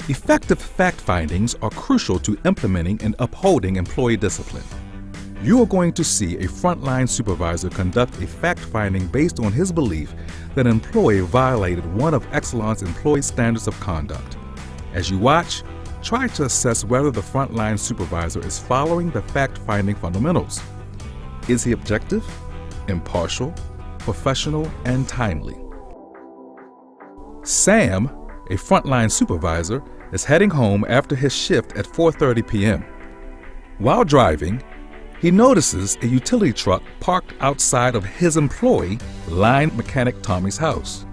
Effective fact findings are crucial to implementing and upholding employee discipline. You are going to see a frontline supervisor conduct a fact finding based on his belief that an employee violated one of Exelon's employee standards of conduct. As you watch, try to assess whether the frontline supervisor is following the fact finding fundamentals. Is he objective, impartial, professional, and timely? Sam, a frontline supervisor, is heading home after his shift at 4:30 p.m. While driving, he notices a utility truck parked outside of his employee, line mechanic Tommy's house.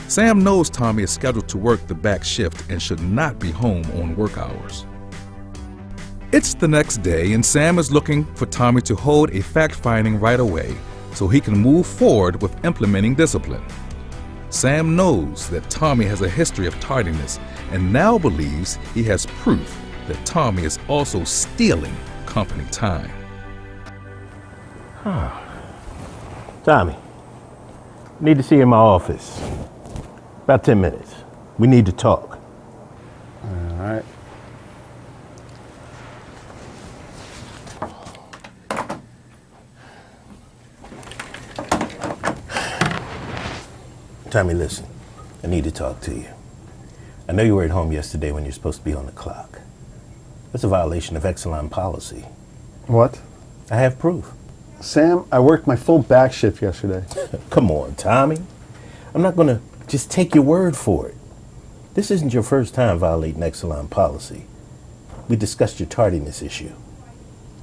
Sam knows Tommy is scheduled to work the back shift and should not be home on work hours. It's the next day and Sam is looking for Tommy to hold a fact-finding right away so he can move forward with implementing discipline. Sam knows that Tommy has a history of tardiness and now believes he has proof that Tommy is also stealing company time. Tommy, need to see you in my office. About 10 minutes. We need to talk. All right. Tommy, listen. I need to talk to you. I know you were at home yesterday when you're supposed to be on the clock. That's a violation of Exelon policy. What? I have proof. Sam, I worked my full back shift yesterday. Come on, Tommy. I'm not going to just take your word for it. This isn't your first time violating Exelon policy. We discussed your tardiness issue.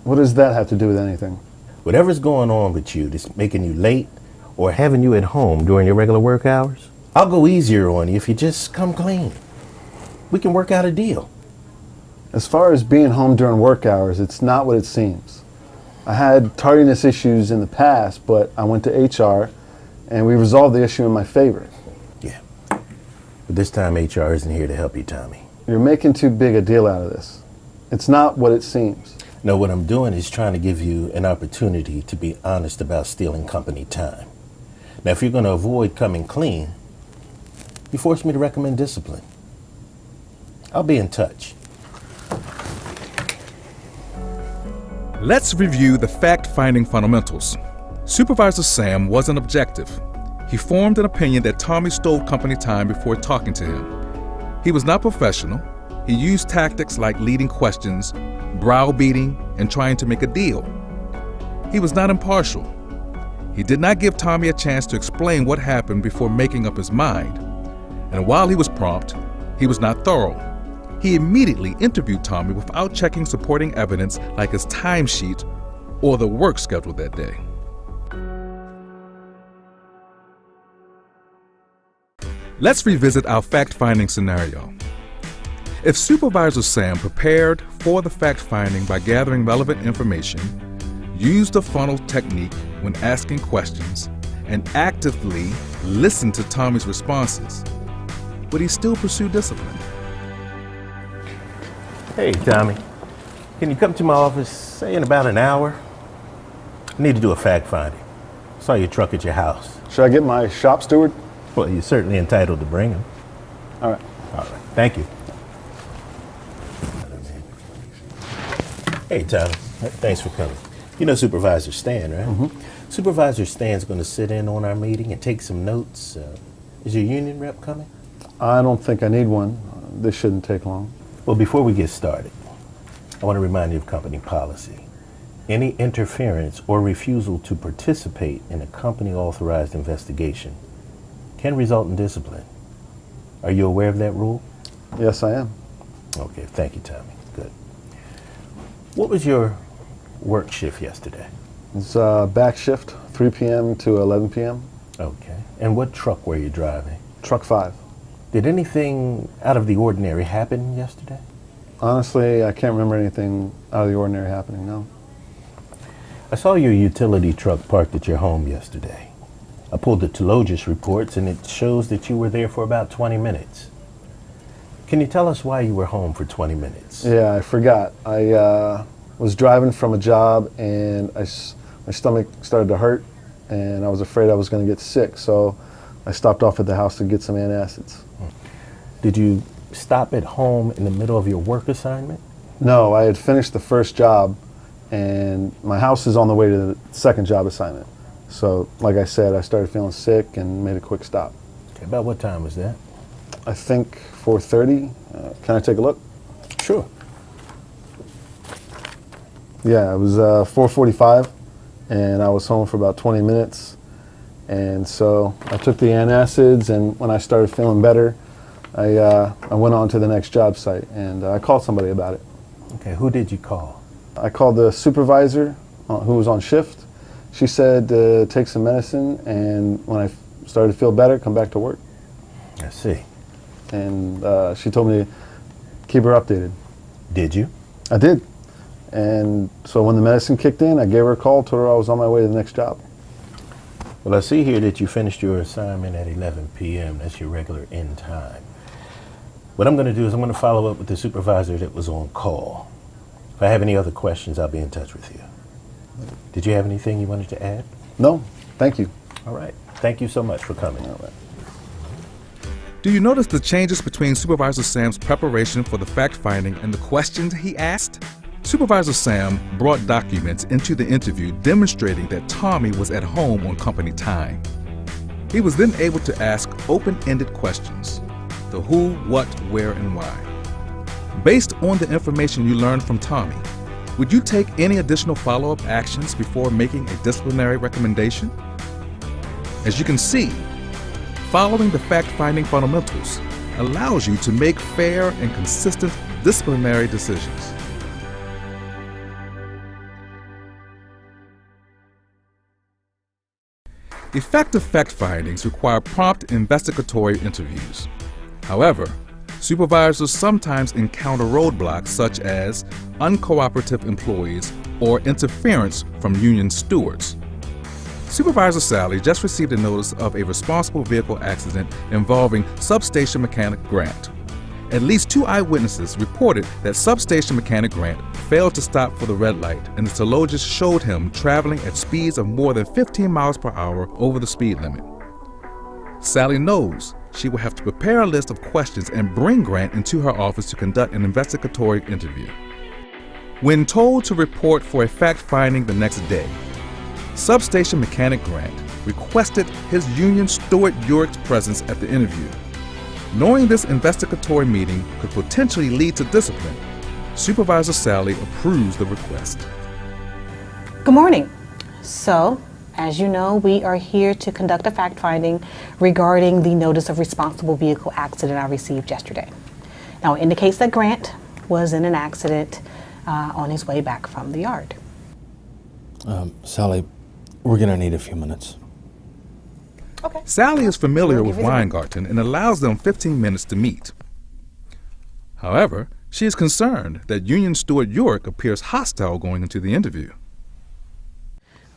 What does that have to do with anything? Whatever's going on with you that's making you late or having you at home during your regular work hours, I'll go easier on you if you just come clean. We can work out a deal. As far as being home during work hours, it's not what it seems. I had tardiness issues in the past, but I went to HR and we resolved the issue in my favor. Yeah. But this time HR isn't here to help you, Tommy. You're making too big a deal out of this. It's not what it seems. No, what I'm doing is trying to give you an opportunity to be honest about stealing company time. Now, if you're going to avoid coming clean, you force me to recommend discipline. I'll be in touch. Let's review the fact-finding fundamentals. Supervisor Sam wasn't objective. He formed an opinion that Tommy stole company time before talking to him. He was not professional. He used tactics like leading questions, browbeating, and trying to make a deal. He was not impartial. He did not give Tommy a chance to explain what happened before making up his mind. And while he was prompt, he was not thorough. He immediately interviewed Tommy without checking supporting evidence like his timesheet or the work schedule that day. Let's revisit our fact-finding scenario. If Supervisor Sam prepared for the fact-finding by gathering relevant information, used the funnel technique when asking questions, and actively listened to Tommy's responses, would he still pursue discipline? Hey, Tommy. Can you come to my office, say in about an hour? I need to do a fact-finding. Saw your truck at your house. Should I get my shop steward? Well, you're certainly entitled to bring him. All right. All right. Thank you. Hey, Tommy. Thanks for coming. You know Supervisor Stan, right? Mm-hmm. Supervisor Stan's going to sit in on our meeting and take some notes. Is your union rep coming? I don't think I need one. This shouldn't take long. Well, before we get started, I want to remind you of company policy. Any interference or refusal to participate in a company-authorized investigation can result in discipline. Are you aware of that rule? Yes, I am. Okay, thank you, Tommy. Good. What was your work shift yesterday? It's back shift, 3 p.m. to 11 p.m. Okay. And what truck were you driving? Truck 5. Did anything out of the ordinary happen yesterday? Honestly, I can't remember anything out of the ordinary happening, no. I saw your utility truck parked at your home yesterday. I pulled the Telogis reports and it shows that you were there for about 20 minutes. Can you tell us why you were home for 20 minutes? Yeah, I forgot. I was driving from a job and my stomach started to hurt and I was afraid I was going to get sick, so I stopped off at the house to get some antacids. Did you stop at home in the middle of your work assignment? No, I had finished the first job, and my house is on the way to the second job assignment. So, like I said, I started feeling sick and made a quick stop. Okay, about what time was that? I think 4:30. Can I take a look? Sure. Yeah, it was 4:45, and I was home for about 20 minutes. And so I took the antacids, and when I started feeling better, I went on to the next job site, and I called somebody about it. Okay, who did you call? I called the supervisor who was on shift. She said take some medicine, and when I started to feel better, come back to work. I see. And she told me to keep her updated. Did you? I did. And so when the medicine kicked in, I gave her a call, told her I was on my way to the next job. Well, I see here that you finished your assignment at 11 p.m. That's your regular end time. What I'm going to do is I'm going to follow up with the supervisor that was on call. If I have any other questions, I'll be in touch with you. Did you have anything you wanted to add? No, thank you. All right. Thank you so much for coming. All right. Do you notice the changes between Supervisor Sam's preparation for the fact-finding and the questions he asked? Supervisor Sam brought documents into the interview demonstrating that Tommy was at home on company time. He was then able to ask open-ended questions: the who, what, where, and why. Based on the information you learned from Tommy, would you take any additional follow-up actions before making a disciplinary recommendation? As you can see, following the fact-finding fundamentals allows you to make fair and consistent disciplinary decisions. Effective fact findings require prompt investigatory interviews. However, supervisors sometimes encounter roadblocks such as uncooperative employees or interference from union stewards. Supervisor Sally just received a notice of a responsible vehicle accident involving substation mechanic Grant. At least 2 eyewitnesses reported that substation mechanic Grant failed to stop for the red light, and the teleologist showed him traveling at speeds of more than 15 miles per hour over the speed limit. Sally knows she will have to prepare a list of questions and bring Grant into her office to conduct an investigatory interview. When told to report for a fact-finding the next day, substation mechanic Grant requested his union steward Urick's presence at the interview. Knowing this investigatory meeting could potentially lead to discipline, Supervisor Sally approves the request. Good morning. So, as you know, we are here to conduct a fact-finding regarding the notice of responsible vehicle accident I received yesterday. Now, it indicates that Grant was in an accident on his way back from the yard. Sally, we're going to need a few minutes. Okay. Sally is familiar We'll with give you the- Weingarten and allows them 15 minutes to meet. However, she is concerned that Union Steward Urick appears hostile going into the interview.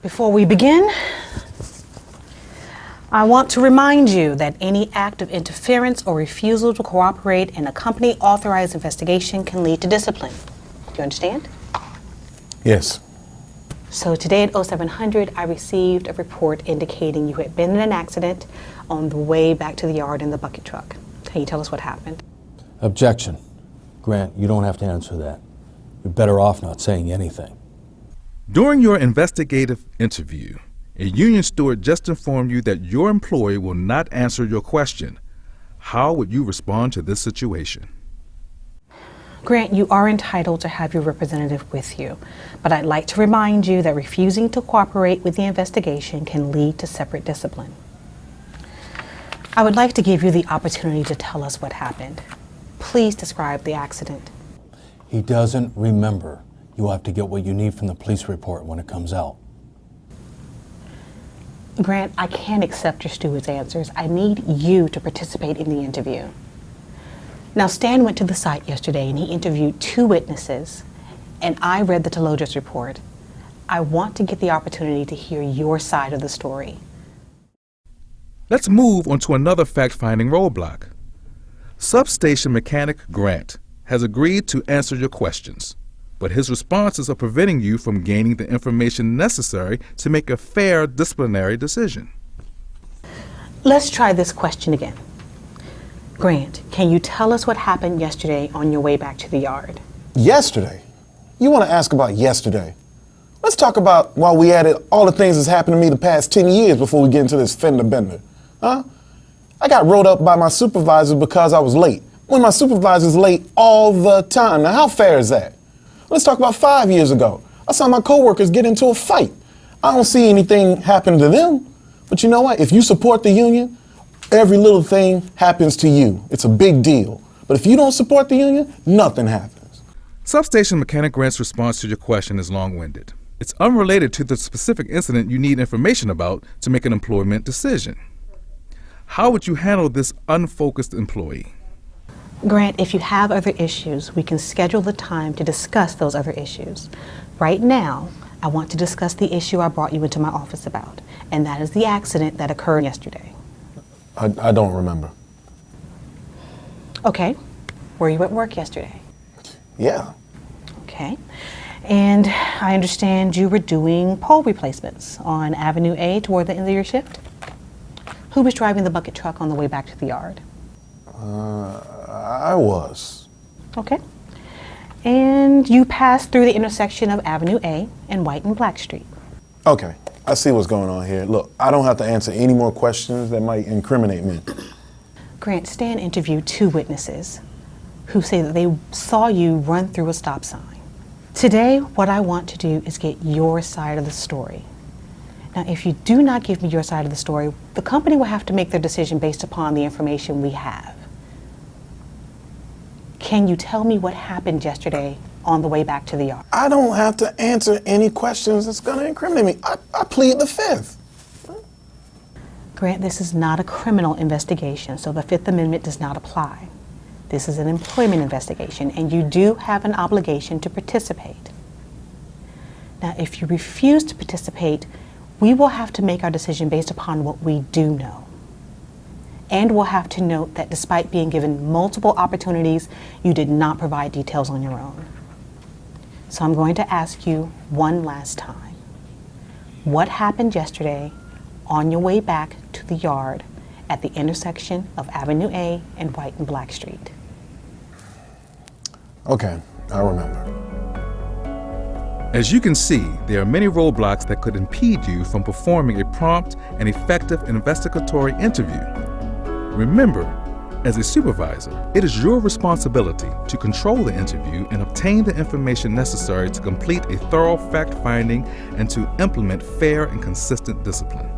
Before we begin, I want to remind you that any act of interference or refusal to cooperate in a company-authorized investigation can lead to discipline. Do you understand? Yes. So today at 0700, I received a report indicating you had been in an accident on the way back to the yard in the bucket truck. Can you tell us what happened? Objection. Grant, you don't have to answer that. You're better off not saying anything. During your investigative interview, a union steward just informed you that your employee will not answer your question. How would you respond to this situation? Grant, you are entitled to have your representative with you, but I'd like to remind you that refusing to cooperate with the investigation can lead to separate discipline. I would like to give you the opportunity to tell us what happened. Please describe the accident. He doesn't remember. You'll have to get what you need from the police report when it comes out. Grant, I can't accept your steward's answers. I need you to participate in the interview. Now, Stan went to the site yesterday and he interviewed 2 witnesses, and I read the teleologist report. I want to get the opportunity to hear your side of the story. Let's move on to another fact-finding roadblock. Substation mechanic Grant has agreed to answer your questions, but his responses are preventing you from gaining the information necessary to make a fair disciplinary decision. Let's try this question again. Grant, can you tell us what happened yesterday on your way back to the yard? Yesterday? You want to ask about yesterday? Let's talk about while we at it, all the things that's happened to me the past 10 years before we get into this fender bender. Huh? I got wrote up by my supervisor because I was late. When my supervisor's late all the time. Now, how fair is that? Let's talk about 5 years ago. I saw my coworkers get into a fight. I don't see anything happen to them. But you know what? If you support the union, every little thing happens to you. It's a big deal. But if you don't support the union, nothing happens. Substation Mechanic Grant's response to your question is long-winded. It's unrelated to the specific incident you need information about to make an employment decision. How would you handle this unfocused employee? Grant, if you have other issues, we can schedule the time to discuss those other issues. Right now, I want to discuss the issue I brought you into my office about, and that is the accident that occurred yesterday. I don't remember. Okay. Were you at work yesterday? Yeah. Okay. And I understand you were doing pole replacements on Avenue A toward the end of your shift? Who was driving the bucket truck on the way back to the yard? I was. Okay. And you passed through the intersection of Avenue A and White and Black Street. Okay, I see what's going on here. Look, I don't have to answer any more questions that might incriminate me. Grant, Stan interviewed 2 witnesses who say that they saw you run through a stop sign. Today, what I want to do is get your side of the story. Now, if you do not give me your side of the story, the company will have to make their decision based upon the information we have. Can you tell me what happened yesterday on the way back to the yard? I don't have to answer any questions that's going to incriminate me. I plead the 5th. Grant, this is not a criminal investigation, so the 5th Amendment does not apply. This is an employment investigation, and you do have an obligation to participate. Now, if you refuse to participate, we will have to make our decision based upon what we do know. And we'll have to note that despite being given multiple opportunities, you did not provide details on your own. So I'm going to ask you one last time. What happened yesterday on your way back to the yard at the intersection of Avenue A and White and Black Street? Okay, I remember. As you can see, there are many roadblocks that could impede you from performing a prompt and effective investigatory interview. Remember, as a supervisor, it is your responsibility to control the interview and obtain the information necessary to complete a thorough fact-finding and to implement fair and consistent discipline.